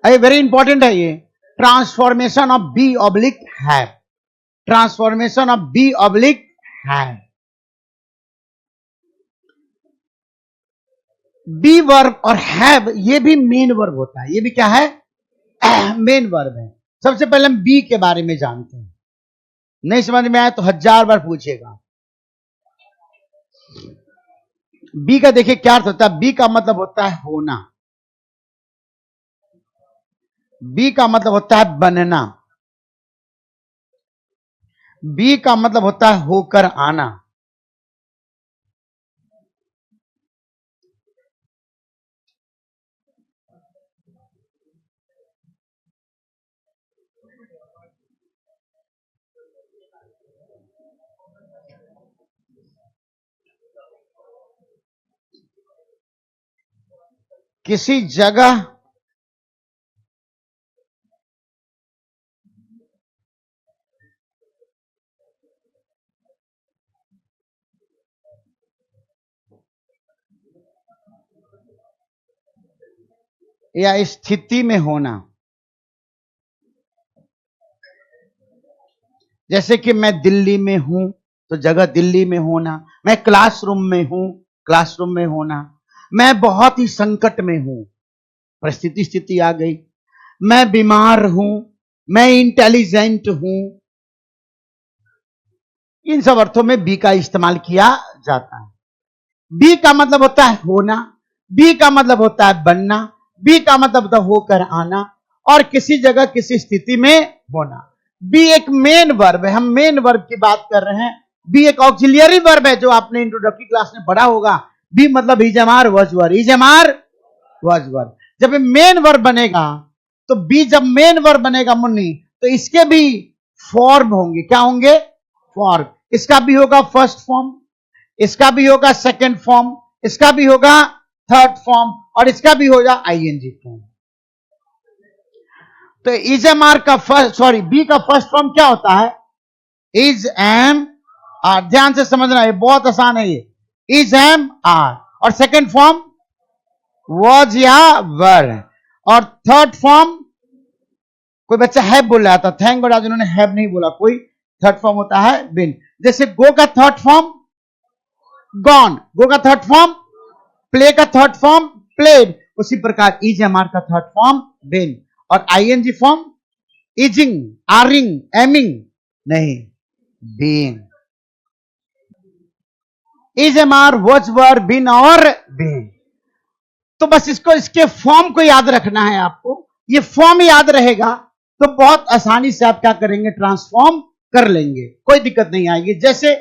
अरे very important है ये, transformation of be oblique have, transformation of be oblique have. Be verb और have ये भी मेन वर्ब होता है, ये भी क्या है, मेन वर्ब है। सबसे पहले हम बी के बारे में जानते हैं, नहीं समझ में आया तो 1000 बार पूछेगा। बी का देखिए क्या अर्थ होता है, बी का मतलब होता है होना, बी का मतलब होता है बनना, बी का मतलब होता है होकर आना। किसी जगह या स्थिति में होना, जैसे कि मैं दिल्ली में हूं तो जगह दिल्ली में होना, मैं क्लासरूम में हूं, क्लासरूम में होना, मैं बहुत ही संकट में हूं, परिस्थिति स्थिति आ गई, मैं बीमार हूं, मैं इंटेलिजेंट हूं, इन सब अर्थों में बी का इस्तेमाल किया जाता है। बी का मतलब होता है होना, बी का मतलब होता है बनना, बी का मतलब होता है होकर आना, और किसी जगह किसी स्थिति में होना। बी एक मेन वर्ब है, हम मेन वर्ब की बात कर रहे हैं। बी एक ऑक्सिलियरी वर्ब है, जो आपने इंट्रोडक्टरी क्लास में पढ़ा होगा। बी मतलब इजमार वजवर, इजमार वजवर। जब मेन वर्ब बनेगा तो बी जब मेन वर्ब बनेगा मुन्नी, तो इसके भी फॉर्म होंगे, क्या होंगे, फॉर्म। इसका भी होगा फर्स्ट फॉर्म, इसका भी होगा सेकंड फॉर्म, इसका भी होगा थर्ड फॉर्म, और इसका भी होगा आईएनजी फॉर्म। तो इज एम आर का बी का फर्स्ट फॉर्म क्या होता है, इज एम आर। ध्यान से समझना, ये बहुत आसान है, ये इज एम आर। और सेकंड फॉर्म वॉज या वर, और थर्ड फॉर्म, कोई बच्चा हैव बोल रहा था, थैंक गॉड आज उन्होंने हैव नहीं बोला कोई। थर्ड फॉर्म होता है बिन। जैसे गो का थर्ड फॉर्म गॉन, गो का थर्ड फॉर्म प्ले का थर्ड फॉर्म प्लेड, उसी प्रकार इज एम आर का थर्ड फॉर्म बिन, और I N G form ising, aring, aming नहीं, being. Is am are, was were, been और बीइंग। तो बस इसको, इसके फॉर्म को याद रखना है आपको। ये फॉर्म याद रहेगा तो बहुत आसानी से आप क्या करेंगे, ट्रांसफॉर्म कर लेंगे, कोई दिक्कत नहीं आएगी। जैसे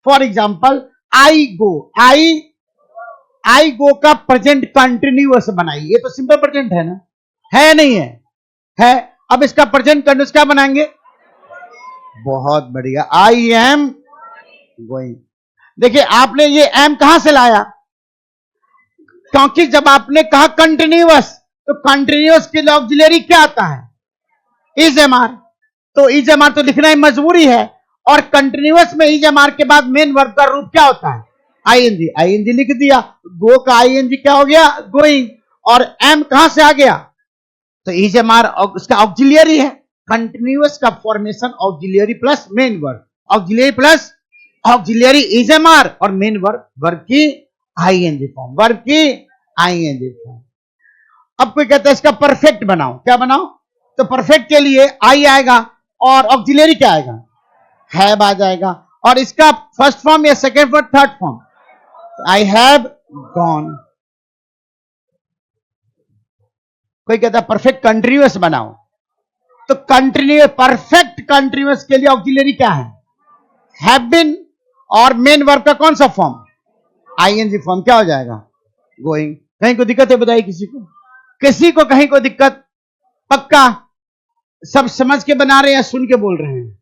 फॉर एग्जाम्पल आई गो, आई गो का प्रेजेंट कंटिन्यूअस बनाइए, ये तो सिंपल प्रेजेंट है ना, है नहीं है, है। अब इसका प्रेजेंट कंटिन्यूअस क्या बनाएंगे, बहुत बढ़िया, आई एम गोइंग। देखिए आपने ये एम कहां से लाया, क्योंकि जब आपने कहा कंटिन्यूअस, तो कंटिन्यूअस के लिए ऑक्सिलरी क्या आता है, इज एम आर। तो इज एम आर तो लिखना ही मजबूरी है, और कंटिन्यूअस में इज एम आर के बाद मेन वर्ब का रूप क्या होता है, आईएनजी। आईएनजी लिख दिया, गो का आईएनजी क्या हो गया, गोइंग, और एम कहां से आ गया, तो इज एम आर उसका ऑक्सिलियरी है। कंटिन्यूअस का formation auxiliary plus main verb, auxiliary plus auxiliary is am are, और मेन वर्ब, वर्ब की आईएनजी फॉर्म, वर्ब की आईएनजी फॉर्म। अब कोई कहता है इसका परफेक्ट बनाओ, क्या बनाओ, तो परफेक्ट के लिए आई आएगा, और ऑक्सिलियरी क्या आएगा, हैव आ जाएगा, और इसका फर्स्ट फॉर्म या second form, third form, I have gone. कोई कहता है परफेक्ट कंटिन्यूअस बनाओ, तो कंटिन्यूअस, परफेक्ट कंटिन्यूअस के लिए ऑक्सिलियरी क्या है, हैव बीन, और मेन वर्ब का कौन सा फॉर्म, आईएनजी फॉर्म, क्या हो जाएगा, गोइंग। कहीं को दिक्कत है बताइए, किसी को, किसी को कहीं को दिक्कत, पक्का सब समझ के बना रहे हैं या सुन के बोल रहे हैं,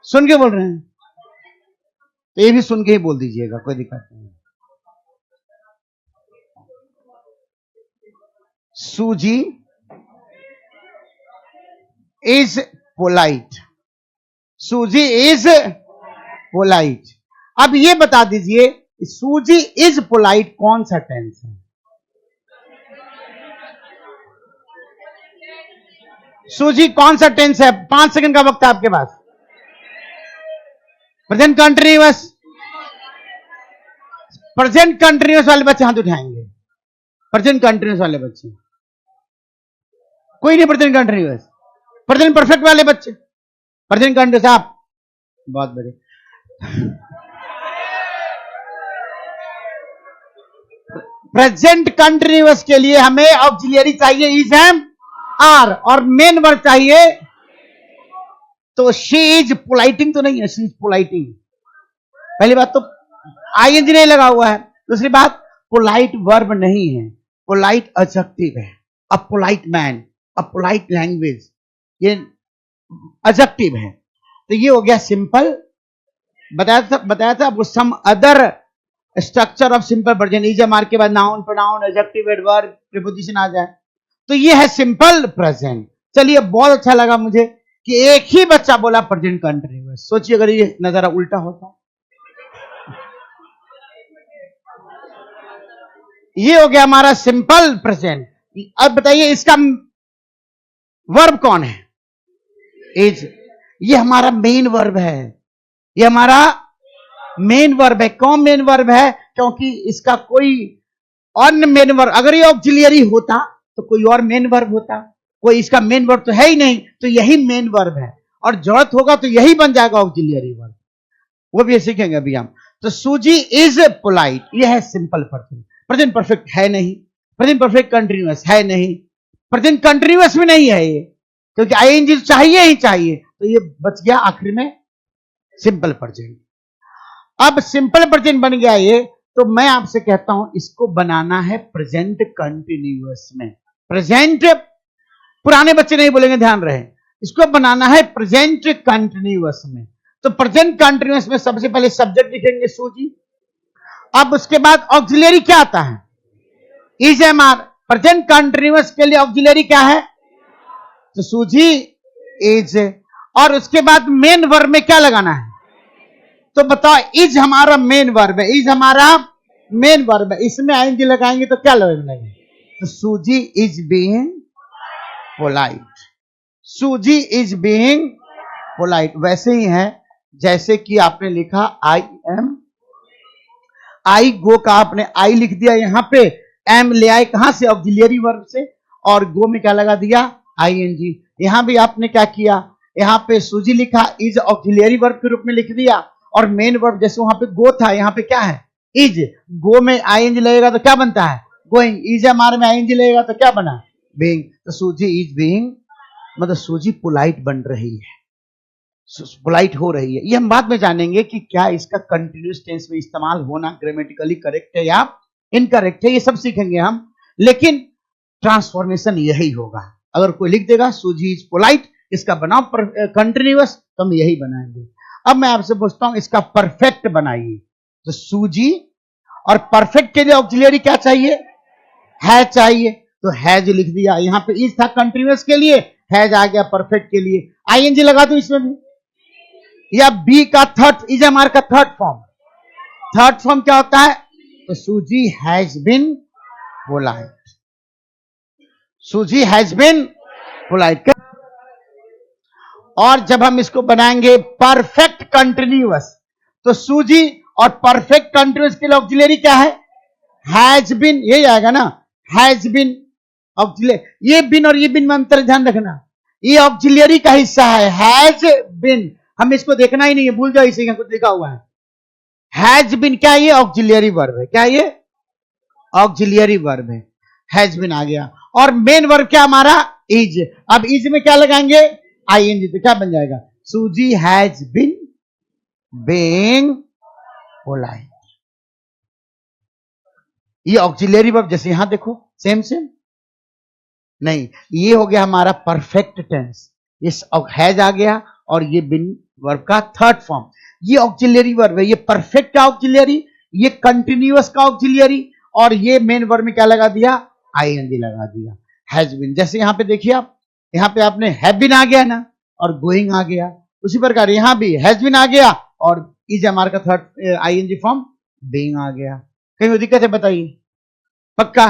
सुन के बोल रहे हैं, तो ये भी सुन के ही बोल दीजिएगा, कोई दिक्कत नहीं। सूजी इज पोलाइट, सूजी इज पोलाइट। अब ये बता दीजिए सूजी इज पोलाइट कौन सा टेंस है, सूजी कौन सा टेंस है? 5 सेकंड का वक्त है आपके पास। Present continuous. प्रेजेंट कंटिन्यूअस वाले बच्चे हाथ उठाएंगे। प्रेजेंट कंटिन्यूअस वाले बच्चे, कोई नहीं प्रेजेंट कंटिन्यूअस। प्रेजेंट परफेक्ट वाले बच्चे, प्रेजेंट कंटिन्यूअस आप, बहुत बढ़िया। प्रेजेंट कंटिन्यूअस के लिए हमें ऑक्सिलरी चाहिए इज, एम, आर, और मेन वर्ब चाहिए। तो शी इज पोलाइटिंग तो नहीं है, शी इज पोलाइटिंग। पहली बात तो आईएनजी नहीं लगा हुआ है। दूसरी बात पोलाइट वर्ब नहीं है, पोलाइट एडजेक्टिव है। A polite man, a polite language, ये एडजेक्टिव है। तो ये हो गया सिंपल। बताया था आपको some other structure of simple present, is am are के बाद noun, pronoun, adjective, adverb, preposition आ जाए तो ये है सिंपल प्रेजेंट। चलिए बहुत अच्छा लगा मुझे कि एक ही बच्चा बोला प्रेजेंट कंटिन्यूअस। सोचिए अगर ये नजारा उल्टा होता। ये हो गया हमारा सिंपल प्रेजेंट। अब बताइए इसका वर्ब कौन है? इज। ये हमारा मेन वर्ब है, ये हमारा मेन वर्ब है। कौन मेन वर्ब है? क्योंकि इसका कोई अन्य मेन वर्ब, अगर ये ऑक्सिलरी होता तो कोई और मेन वर्ब होता, कोई इसका मेन वर्ब तो है ही नहीं, तो यही मेन वर्ब है। और जरूरत होगा तो यही बन जाएगा ऑक्सिलरी वर्ब, वो भी सीखेंगे अभी हम। तो सूजी इज पोलाइट, ये है सिंपल प्रेजेंट। प्रेजेंट परफेक्ट है नहीं, प्रेजेंट परफेक्ट कंटिन्यूअस है नहीं, प्रेजेंट कंटिन्यूअस भी नहीं है ये, क्योंकि आईएनजी चाहिए ही चाहिए। तो ये बच गया आखिर में सिंपल प्रेजेंट। अब सिंपल प्रेजेंट बन गया ये, तो मैं आपसे कहता हूं इसको बनाना है प्रेजेंट कंटिन्यूअस में। प्रेजेंट, पुराने बच्चे नहीं बोलेंगे, ध्यान रहे, इसको बनाना है प्रेजेंट कंटिन्यूअस में। तो प्रेजेंट कंटिन्यूअस में सबसे पहले सब्जेक्ट लिखेंगे सूजी। अब उसके बाद ऑक्सिलरी क्या आता है? Is, am, are. Present continuous के लिए ऑक्सिलरी क्या है? तो सूजी इज। और उसके बाद मेन वर्ब में क्या लगाना है? तो बताओ, इज हमारा मेन वर्ब है, इज हमारा मेन वर्ब है, इसमें आईएनजी लगाएंगे तो क्या लगेगा? तो सूजी इज बीइंग पोलाइट, सूजी इज बीइंग पोलाइट। वैसे ही है जैसे कि आपने लिखा आई एम, आई गो का आपने आई लिख दिया यहां पे, एम ले आए कहां से? ऑक्सिलरी वर्ब से, और गो में क्या लगा दिया? आईएनजी। यहां भी आपने क्या किया? यहां पे सूजी लिखा, इज ऑक्सिलरी वर्ब के रूप में लिख दिया, और मेन वर्ब जैसे वहां पे गो था, यहां पे क्या है? इज। गो में आईएनजी लगेगा तो क्या बनता है? गोइंग। इज एम आर में आईएनजी लगेगा तो क्या बना? बीइंग। तो सूजी इज बीइंग, मतलब सूजी पोलाइट बन रही है, पोलाइट हो रही है। ये हम बाद में जानेंगे कि क्या इसका कंटिन्यूअस टेंस में इस्तेमाल होना ग्रामेटिकली करेक्ट है या इनकरेक्ट है, ये सब सीखेंगे हम। लेकिन ट्रांसफॉर्मेशन यही होगा। अगर कोई लिख देगा सूजी इज पोलाइट, इसका बनाओ कंटिन्यूअस, तो हम यही बनाएंगे। अब मैं आपसे पूछता हूं इसका परफेक्ट बनाइए। तो सूजी और परफेक्ट के लिए ऑक्सिलरी क्या चाहिए? है चाहिए, तो हैज लिख दिया। यहां पे इज था कंटिन्यूअस के लिए, हैज आ गया परफेक्ट के लिए। आईएनजी लगा दूं इसमें भी, या बी का थर्ड, इज एम आर का थर्ड फॉर्म। थर्ड फॉर्म क्या होता है? तो सूजी हैज बिन पोलाइट, सूजी हैज बिन पोलाइट। और जब हम इसको बनाएंगे परफेक्ट कंटिन्यूअस, तो सूजी और परफेक्ट कंटिन्यूअस के लिए ऑक्सिलरी क्या है? हैज बिन, यही आएगा ना, हैज बिन ऑक्सिलरी। ये बिन और ये बिन में अंतर ध्यान रखना, ये ऑक्सिलरी का हिस्सा है, हैज बिन। हम इसको देखना ही नहीं है, भूल जाओ, इसी का कुछ लिखा हुआ है। हैज बिन क्या? ये ऑक्सिलरी वर्ब है। क्या ये? ऑक्सिलरी वर्ब है, हैज बिन आ गया। और मेन वर्ब क्या हमारा? इज। अब इज में क्या लगाएंगे? आईएनजी। तो क्या बन जाएगा? सूजी हैज बिन बीइंग पोलाइट। ये ऑक्सिलरी वर्ब, जैसे यहां देखो सेम सेम नहीं, ये हो गया हमारा परफेक्ट टेंस। इस हैज आ गया, और ये बिन वर्ब का थर्ड फॉर्म। ये ऑक्सिलरी वर्ब है, ये परफेक्ट का ऑक्सिलरी, ये कंटिन्यूअस का ऑक्सिलरी, और ये मेन वर्ब में क्या लगा दिया? आईएनजी लगा दिया, हैज बिन। जैसे यहां पे देखिए आप, यहां पे आपने हैव बिन आ गया ना, और गोइंग आ गया। उसी प्रकार यहां भी हैज बिन आ गया, और इज एम आर का थर्ड आईएनजी फॉर्म बीइंग आ गया। कहीं दिक्कत है बताइए? पक्का?